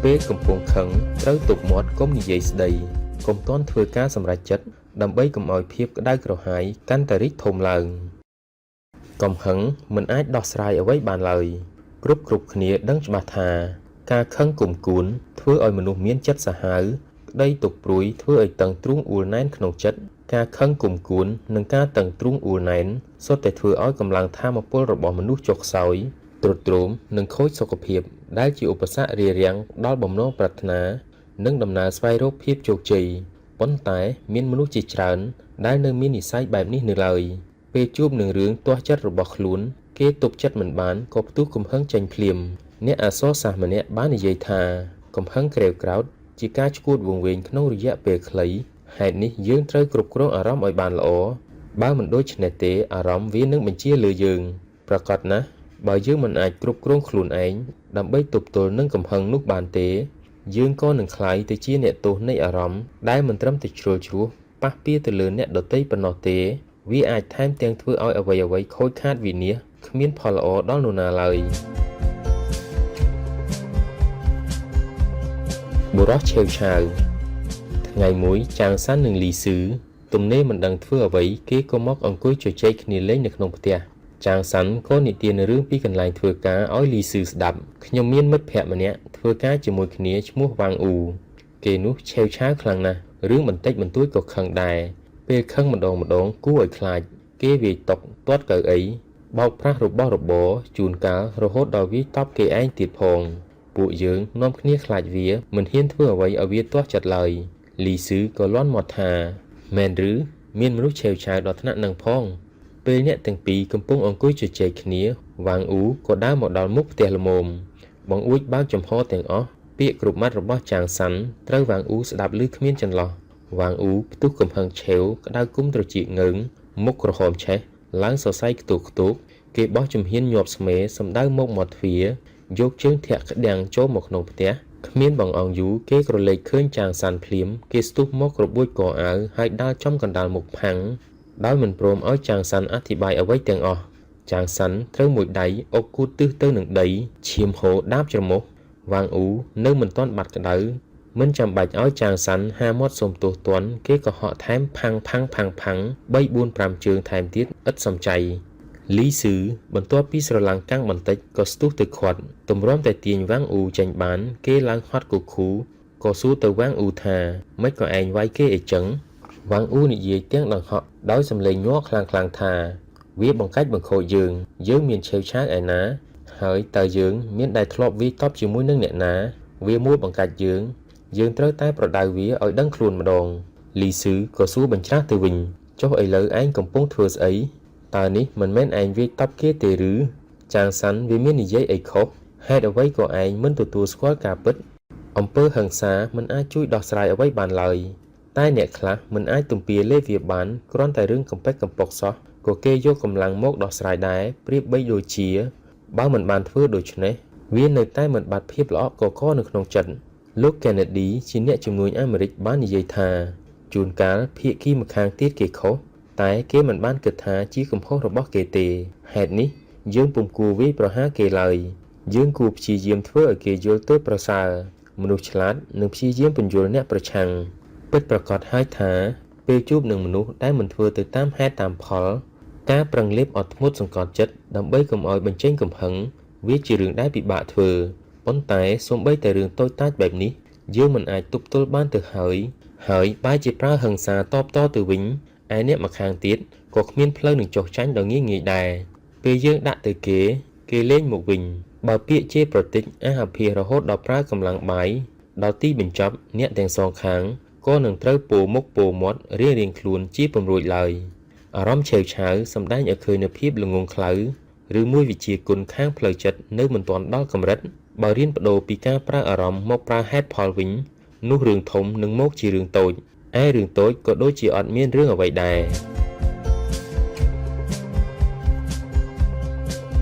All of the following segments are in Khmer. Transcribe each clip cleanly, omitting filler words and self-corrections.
ពេលកំពុងខឹងត្រូវទប់មាត់កុំនិយាយស្ដីកុំទាន់ធ្វើការសម្រេចចិត្តដើម្បីកុំឲ្យភាពក្តៅក្រហាយកាន់តែរីកធំឡើងកំហឹងមិនអាចដោះស្រាយអ្វីបានឡើយគ្រប់គ្នាដឹងច្បាស់ថាការខឹងគុំគួនធ្វើឲ្យមនុស្សមានចិត្តសាហាវក្តីទុក្ខព្រួយធ្វើឲ្យតឹងទ្រូងអួលណែនក្នុងចិត្តការខឹងគុំគួននិងការតឹងទ្រូងអួលណែនសុទ្ធតែធ្វើឲ្យកម្លាំងថាមពលរបស់មនុស្សចុះខ្សោយទ្រុឌទ្រោមនិងខូចសុខភាពដែលជាឧបសគ្គរារាំងដល់បំណងប្រាថ្នានិងដំណើរស្វែងរកភាពជោគជ័យប៉ុន្តែមានមនុស្សជាច្រើនដែលនៅមាននិស្ស័យបែបនេះនៅឡើយពេលជួបនឹងរឿងទាស់ចិត្តរបស់ខ្លួនគេទប់ចិត្តមិនបានក៏ផ្ទុះកំហឹងចេញភ្លាមអ្នកអក្សរសាស្ត្រម្នាក់បាននិយាយថាកំហឹងក្រេវក្រោធជាការឈួតវង្វេងក្នុងរយៈពេលខ្លីហេតុនេះយើងត្រូវគ្រប់គ្រងអារម្មណ៍ឲ្យបានល្អបើមិនដូច្នេះទេអារម្មណ៍វានឹងបញ្ជាលើយើងប្រកបណាស់បើយើងមិនអាចគ្រប់គ្រងខ្លួនឯងដើម្បីទប់ទល់នឹងកំហឹងនោះបានទេយើងក៏នឹងក្លាយទៅជាអ្នកទោសនៃអារម្មណ៍ដែលមិនត្រឹមតែជ្រុលជ្រោះប៉ះពាល់ទៅលើអ្នកដទៃប៉ុណ្ណោះទេវាអាចថែមទាំងធ្វើឲ្យអ្វីខូចខាតវិនាសគ្មានផលល្អដល់នរណាឡើយបុរសឆេវឆាវថ្ងៃមួយចាងសាន់និងលីស៊ឺទំនេរមិនដឹងធ្វើអ្វីគេក៏មកអង្គុយជជែកគ្នាលេងនៅក្នុងផ្ទះចាងសាន់ក៏និទានរឿងពីកន្លែងធ្វើការឲ្យលីស៊ឺស្ដាប់ខ្ញុំមានមិត្តភក្តិម្នាក់ធ្វើការជាមួយគ្នាឈ្មោះវ៉ាងអ៊ូគេនោះឆេវឆាវខ្លាំងណាស់រឿងបន្តិចបន្តួចក៏ខឹងដែរពេលខឹងម្ដងគួរឲ្យខ្លាចគេវាយតុទាត់កៅអីបោកប្រាស់របស់របរជួនកាលរហូតដល់វាយតប់គេឯងទៀតផងពួកយើងនាំគ្នាខ្លាចវាមិនហ៊ានធ្វើអ្វីឲ្យវាទាស់ចិត្តឡើយលីស៊ឺក៏លាន់មាត់ថាមែនឬមានមនុស្សឆេវឆាវដល់ថ្នាក់នឹងផងពេលអ្នកទាំងពីរកំពុងអង្គុយជជែកគ្នាវ៉ាងអ៊ូក៏ដើរមកដល់មុខផ្ទះល្មមបងអួចបើកចំហទាំងអស់ពាក្យគ្រប់ម៉ាត់របស់ចាងសាន់ត្រូវវ៉ាងអ៊ូស្ដាប់ឮគ្មានចន្លោះវ៉ាងអ៊ូផ្ទុះកំហឹងឆេវក្តៅគុំត្រចៀកងើងមុខក្រហមឆេះឡើងសរសៃខ្ទុះគេបោះជំហានញាប់ស្មេសម្ដៅមកមាត់ទ្វារយកជើងធាក់ក្តាំងចូលមកក្នុងផ្ទះគ្មានបងអង្គយូរគេក្រឡេកឃើញចាងសាន់ភ្លាមគេស្ទុះមកក្របួចកអាវហើយដើរចំកណ្ដាលមុខផាំងដោយមិនព្រមឲ្យចាងសាន់អធិប្បាយអ្វីទាំងអស់ចាងសាន់ត្រូវមួយដៃអុកគូតទិសទៅនឹងដីឈាមហូរដាបច្រមុះវ៉ាងអ៊ូនៅមិនទាន់បាត់ក្តៅមិនចាំបាច់ឲ្យចាងសាន់ហាមាត់សុំទោសទណ្ឌគេក៏ហក់ថែមផាំង3 4 5ជើងថែមទៀតឥតសំចៃលីស៊ឺបន្ទាប់ពីស្រឡាំងកាំងបន្តិចក៏ស្ទុះទៅខាត់ទម្រាំតែទាញវ៉ាងអ៊ូចេញបានគេឡើងហត់គូក៏សួរទៅវ៉ាងអ៊ូថាម៉េចក៏ឯងវាយគេអីចឹងវ៉ាងអ៊ូនិយាយទាំងដង្ហក់ដោយសំឡេងញ័រខ្លាំងថាវាបង្កាច់បង្ខូចយើងមានឆេវឆាវឯណាហើយតើយើងមានដែលធ្លាប់វាយតប់ជាមួយនឹងអ្នកណាវាមួយបង្កាច់យើងត្រូវតែប្រដៅវាឲ្យដឹងខ្លួនម្ដងលីស៊ឺក៏សួរបញ្ច្រាស់ទៅវិញចុះឥឡូវឯងកំពុងធ្វើស្អីតើនេះមិនមែនឯងវាយតប់គេទេឬចាងសាន់វាមាននិយាយអីខុសហេតុអ្វីក៏ឯងមិនទទួលស្គាល់ការពិតអំពើហិង្សាមិនអាចជួយដោះស្រាយអ្វីបានឡើយតែអ្នកខ្លះមិនអាចទំពាលេវាបានគ្រាន់តែរឿងកំពេចកំប៉ុកសោះក៏គេយកកម្លាំងមកដោះស្រាយដែរប្រៀបបីដូចជាបើមិនបានធ្វើដូច្នេះវានៅតែមិនបាត់ភាពល្អកកនៅក្នុងចិត្តលោក Kennedy ជាអ្នកជំនួយអាមេរិកបាននិយាយថាជួនកាលភាគីម្ខាងទៀតគេខុសតែគេមិនបានគិតថាជាកំហុសរបស់គេទេហេតុនេះយើងពុំគួរវាយប្រហារគេឡើយយើងគួរព្យាយាមធ្វើឲ្យគេយល់ទៅប្រសើរមនុស្សឆ្លាតនឹងព្យាយាមពន្យល់អ្នកប្រឆាំងពិតប្រាកដហើយថាពេលជួបនឹងមនុស្សដែលមិនធ្វើទៅតាមហេតុតាមផលការប្រឹងលេបអត់ធ្មត់សង្កត់ចិត្តដើម្បីកុំឲ្យបញ្ចេញកំហឹងវាជារឿងដែលពិបាកធ្វើប៉ុន្តែសូម្បីតែរឿងតូចតាចបែបនេះយើងមិនអាចទប់ទល់បានទៅហើយបែរជាប្រើហិង្សាតបតទៅវិញឯអ្នកម្ខាងទៀតក៏គ្មានផ្លូវនឹងចុះចាញ់ដ៏ងាយដែរពេលយើងដាក់ទៅគេលេងមកវិញបើពាក្យជេរប្រតិចអាភិរហូតដល់ប្រើកម្លាំងបាយដល់ទីបញ្ចប់អ្នកទាំងសងខាងក៏នឹងត្រូវពោមុខពោមាត់រៀងខ្លួនជាពំរួចឡើយអារម្មណ៍ឆេវឆាវសម្ដែងឲ្យឃើញនូវភាពល្ងងខ្លៅឬមួយវិជាគុណខាងផ្លូវចិត្តនៅមិនទាន់ដល់កម្រិតបើរៀនបដូរពីការប្រើអារម្មណ៍មកប្រើហេតុផលវិញនោះរឿងធំនឹងមកជារឿងតូចឯរឿងតូចក៏ដូចជាអត់មានរឿងអ្វីដែរ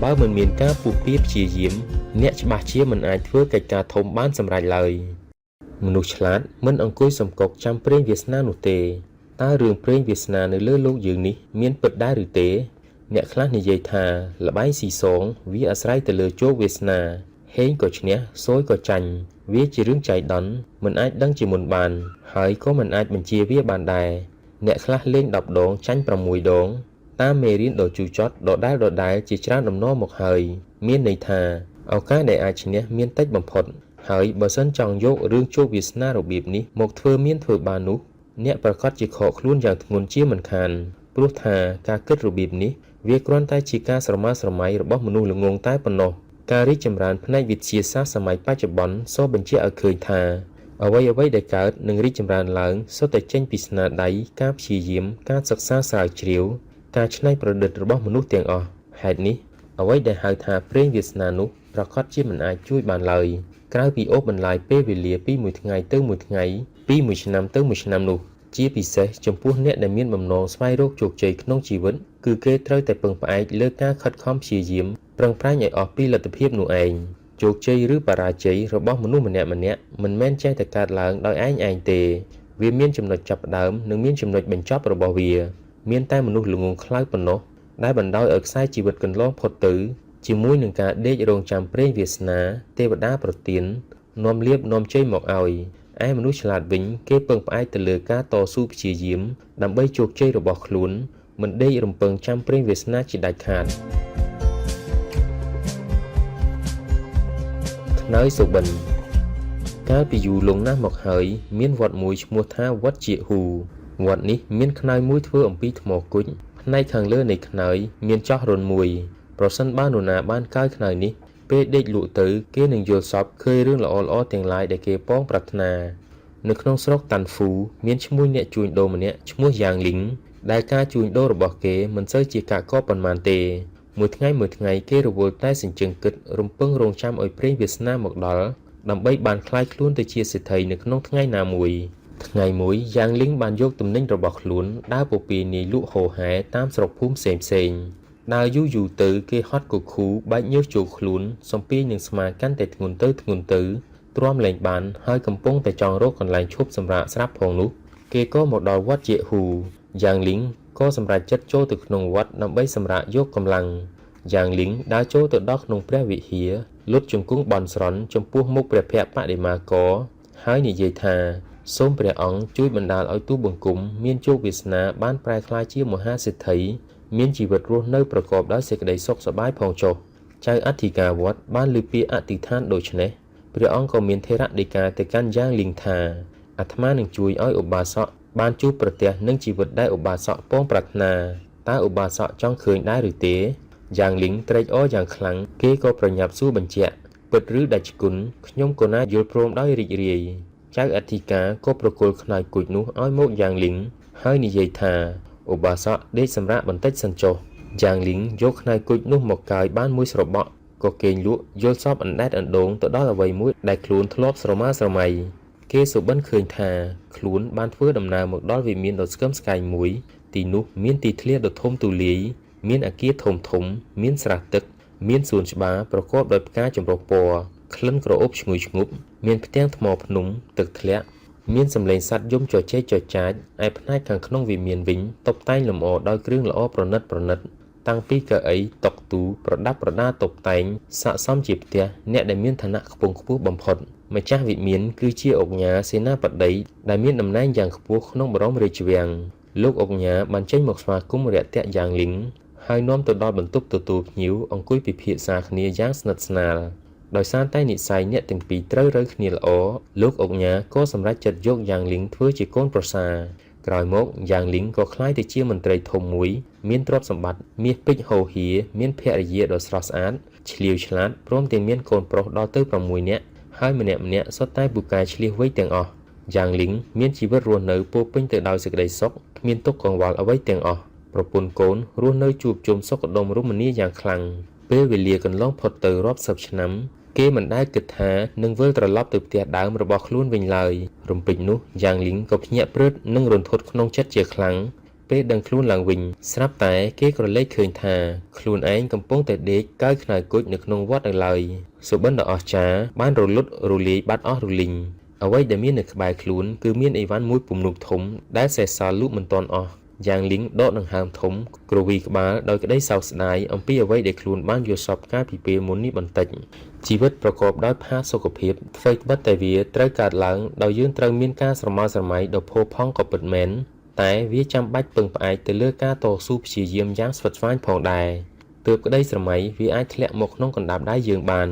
បើមិនមានការពុះពៀព្យាយាមអ្នកច្បាស់ជាមិនអាចធ្វើកិច្ចការធំបានសម្រេចឡើយមនុស្សឆ្លាតមិនអង្គុយសំកុកចាំព្រេងវាសនានោះទេតើរឿងព្រេងវាសនានៅលើលោកយើងនេះមានពិតដែរឬទេអ្នកខ្លះនិយាយថាល្បែងស៊ីសងវាអាស្រ័យទៅលើជោគវាសនាហេងក៏ឈ្នះសោយក៏ចាញ់ វាជារឿងចៃដន្យមិនអាចដឹងជាមុនបានហើយក៏មិនអាចបញ្ជាវាបានដែរអ្នកខ្លះលេង10 ដងចាញ់6 ដងតាមមេរៀនដ៏ជូរចត់ដដែលជាច្រើនដំណរមកហើយមានន័យថាឱកាសដែលអាចឈ្នះមានតិចបំផុតហើយបើសិនចង់យករឿងជោគវាសនារបៀបនេះមកធ្វើបាននោះអ្នកប្រកាសជាខកខ្លួនយ៉ាងធ្ងន់ជាមិនខានព្រោះថាការគិតរបៀបនេះវាគ្រាន់តែជាការស្រមើស្រមៃរបស់មនុស្សល្ងងតែប៉ុណ្ណោះការរីកចម្រើនផ្នែកវិទ្យាសាស្ត្រសម័យបច្ចុប្បន្នសបញ្ជាក់ឲ្យឃើញថាអ្វីដែលកើតនឹងរីកចម្រើនឡើងសុទ្ធតែចេញពីស្នាដៃការព្យាយាមការសិក្សាស្រាវជ្រាវការច្នៃប្រឌិតរបស់មនុស្សទាំងអស់ហេតុនេះអ្វីដែលហៅថាព្រេងវាសនានោះប្រកាសជាមិនអាចជួយបានឡើយក្រៅពីអូសបន្លាយពេលវេលាពីមួយថ្ងៃទៅមួយថ្ងៃពីមួយឆ្នាំទៅមួយឆ្នាំនោះជាពិសេសចំពោះអ្នកដែលមានបំណងស្វែងរកជោគជ័យក្នុងជីវិតគឺគេត្រូវតែពឹងផ្អែកលើការខិតខំព្យាយាមប្រឹងប្រែងឲ្យអស់ពីលទ្ធភាពនោះឯងជោគជ័យឬបរាជ័យរបស់មនុស្សម្នាក់មិនមែនចេះតែកើតឡើងដោយឯងទេវាមានចំណុចចាប់ផ្ដើមនិងមានចំណុចបញ្ចប់របស់វាមានតែមនុស្សល្ងងខ្លៅប៉ុណ្ណោះដែលបណ្ដោយឲ្យខ្សែជីវិតកន្លងផុតទៅជាមួយនឹងការដេករងចាំព្រេងវាសនាទេវតាប្រទាននាំលៀបនាំជ័យមកឲ្យឯមនុស្សឆ្លាតវិញគេពឹងផ្អែកទៅលើការតស៊ូព្យាយាមដើម្បីជោគជ័យរបស់ខ្លួនមិនដេករំពឹងចាំព្រេងវាសនាជាដាច់ខាតខ្នើយសុបិនកាលពីយូរលង់ណាស់មកហើយមានវត្តមួយឈ្មោះថាវត្តជាហ៊ូវត្តនេះមានខ្នើយមួយធ្វើអំពីថ្មគុជផ្នែកខាងលើនៃខ្នើយមានចោះរន្ធមួយប្រសិនបើនរណាបានកើយខ្នើយនេះពេលដេកលក់ទៅគេនឹងយល់សពឃើញរឿងល្អទាំងឡាយដែលគេប៉ងប្រាថ្នានៅក្នុងស្រុកតាន់ហ្វូមានឈ្មោះអ្នកជួញដូរម្នាក់ឈ្មោះយ៉ាងលីងដែលការជួញដូររបស់គេមិនសូវជាកាកកប៉ុន្មានទេមួយថ្ងៃគេរវល់តែសេចក្ដីគិតរំពឹងរងចាំឲ្យព្រេងវាសនាមកដល់ដើម្បីបានក្លាយខ្លួនទៅជាសេដ្ឋីនៅក្នុងថ្ងៃណាមួយថ្ងៃមួយយ៉ាងលីងបានយកទំនិញរបស់ខ្លួនដើរពពានាយលក់ហូរហែតាមស្រុកភូមិផ្សេងដើរយូរទៅគេហត់កខូបែកញើសចូលខ្លួនសំពីនឹងស្មាកាន់តែធ្ងន់ទៅទ្រាំលែងបានហើយកំពុងតែចង់រកកន្លែងឈប់សម្រាកស្រាប់ផងនោះគេក៏មកដល់វត្តជាហ៊ូយ៉ាងលីងក៏សម្រេចចិត្តចូលទៅក្នុងវត្តដើម្បីសម្រាកយកកម្លាំងយ៉ាងលីងដើរចូលទៅដល់ក្នុងព្រះវិហារលុតជង្គង់បន់ស្រន់ចំពោះមុខព្រះភ័ក្ត្របដិមាករហើយនិយាយថាសូមព្រះអង្គជួយបណ្ដាលឲ្យទូបង្គំមានជោគវាសនាបានប្រែក្លាយជាមហាសេដ្ឋីមានជីវិតរស់នៅប្រកបដោយសេចក្តីសុខសប្បាយផងចុះចៅអធិការវត្តបានឮពាក្យអធិដ្ឋានដូច្នេះព្រះអង្គក៏មានថេរដីកាទៅកាន់យ៉ាងលីងថាអាត្មានឹងជួយឲ្យឧបាសកបានជួបប្រទះនឹងជីវិតដែលឧបាសកពងប្រាថ្នាតើឧបាសកចង់ឃើញដែរឬទេយ៉ាងលីងត្រេកអរយ៉ាងខ្លាំងគេក៏ប្រញាប់សួរបញ្ជាក់ពិតឬដាច់គុណខ្ញុំក៏ណាយល់ព្រមដោយរីករាយចៅអធិការក៏ប្រគល់ខ្នើយគុជនោះឲ្យមកយ៉ាងលីងហើយនិយាយថាឧបាសកដេកសម្រាកបន្តិចសិនចុះយ៉ាងលីងយកខ្នើយគុជនោះមកកាយបានមួយស្របក់ក៏គេងលក់យល់សពអណ្ដែតអណ្ដូងទៅដល់អ្វីមួយដែលខ្លួនធ្លាប់ស្រមើស្រមៃគេសុបិនឃើញថាខ្លួនបានធ្វើដំណើរមកដល់វិមានដ៏ស្កឹមស្កៃមួយទីនោះមានទីធ្លាដ៏ធំទូលាយមានអគារធំមានស្រះទឹកមានសួនច្បារប្រកបដោយផ្កាចម្រុះពណ៌ក្លិនក្រអូបឈ្ងុយឈ្ងប់មានផ្ទាំងថ្មភ្នំទឹកធ្លាក់មានសម្លេងសត្វយំជជែកចចាចឯផ្នែកខាងក្នុងវិមានវិញតុបតែងលម្អដោយគ្រឿងល្អប្រណិតតាំងពីកៅអីតុទូប្រដាប់ប្រដាតុបតែងស័ក្តិសមជាផ្ទះអ្នកដែលមានឋានៈខ្ពង់ខ្ពស់បំផុតម្ចាស់វិមានគឺជាឧកញ៉ាសេនាបតីដែលមានតំណែងយ៉ាងខ្ពស់ក្នុងបរមរាជវាំងលោកឧកញ៉ាបានចេញមកស្វាគមន៍រាក់ទាក់យ៉ាងលីងហើយនាំទៅដល់បន្ទប់ទទួលភ្ញៀវអង្គុយពិភាក្សាគ្នាយ៉ាងស្និទ្ធស្នាលដោយសារតែនិស្ស័យអ្នកទាំងពីរត្រូវរើគ្នាល្អលោកឧកញ៉ាក៏សម្រេចចិត្តយកយ៉ាងលីងធ្វើជាកូនប្រសារក្រោយមកយ៉ាងលីងក៏ក្លាយទៅជាមន្ត្រីធំមួយមានទ្រព្យសម្បត្តិមាសពេជ្រហូរហៀមានភរិយាដ៏ស្រស់ស្អាតឆ្លៀវឆ្លាតព្រមទាំងមានកូនប្រុសដល់ទៅ6នាក់ហើយម្នាក់សុទ្ធតែពូកែឆ្លៀសវៃទាំងអស់យ៉ាងលីងមានជីវិតរស់នៅពោពេញទៅដោយសេចក្តីសុខគ្មានទុក្ខកង្វល់អ្វីទាំងអស់ប្រពន្ធកូនរស់នៅជួបជុំសុខដុមរមនាយ៉ាងខ្លាំងពេលវេលាកន្លងផុតទៅរាប់សិបឆ្នាំគេមិនដែលគិតថានឹងវិលត្រឡប់ទៅផ្ទះដើមរបស់ខ្លួនវិញឡើយរំពេចនោះយ៉ាងលីងក៏ភ្ញាក់ព្រឹត្តនិងរន្ធត់ក្នុងចិត្តជាខ្លាំងពេលដឹងខ្លួនឡើងវិញស្រាប់តែគេក្រឡេកឃើញថាខ្លួនឯងកំពុងតែដេកកើយខ្នើយគុជនៅក្នុងវត្តនៅឡើយសុបិនដ៏អស្ចារ្យបានរលត់រលាយបាត់អស់រលីងអ្វីដែលមាននៅក្បែរខ្លួនគឺមានអីវ៉ាន់មួយពំនុកធំដែលសេសសល់លូកមិនទាន់អស់ យ៉ាងលីងដកដង្ហើមធំក្រវីក្បាលដោយក្តីសោកស្ដាយអំពីអ្វីដែលខ្លួនបានយល់សប្តិកាលពីពេលមុននេះបន្តិចជីវិតប្រកបដោយផាសុកភាពអ្វីត្បិតតែវាត្រូវកើតឡើងដោយយើងត្រូវមានការស្រមើស្រមៃដ៏ផូរផង់ក៏ពិតមែនតែវាចាំបាច់ពឹងផ្អែកទៅលើការតស៊ូព្យាយាមយ៉ាងស្វិតស្វាញផងដែរទើបក្តីស្រមៃវាអាចធ្លាក់មកក្នុងកណ្ដាប់ដៃយើងបាន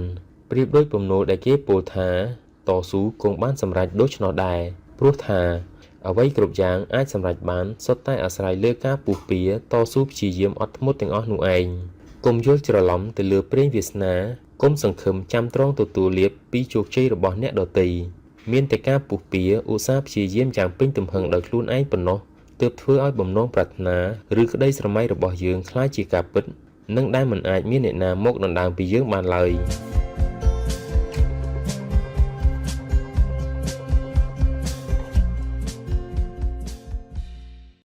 ប្រៀបដូចពំនោលដែលគេពោលថាតស៊ូគង់បានសម្រេចដូច្នោះដែរព្រោះថាអ្វីគ្រប់យ៉ាងអាចសម្រេចបានសុទ្ធតែអាស្រ័យលើការពុះពៀតស៊ូព្យាយាមអត់ធ្មត់ទាំងអស់នោះឯងកុំយល់ច្រឡំទៅលើព្រេងវាសនាកុំសង្ឃឹមចាំត្រង់ទទួលលាភពីជោគជ័យរបស់អ្នកដទៃមានតែការពុះពៀឧស្សាហ៍ព្យាយាមយ៉ាងពេញទំហឹងដោយខ្លួនឯងប៉ុណ្ណោះទើបធ្វើឲ្យបំណងប្រាថ្នាឬក្តីស្រមៃរបស់យើងក្លាយជាការពិតនិងដែលមិនអាចមានអ្នកណាមកដណ្ដើមពីយើងបានឡើយ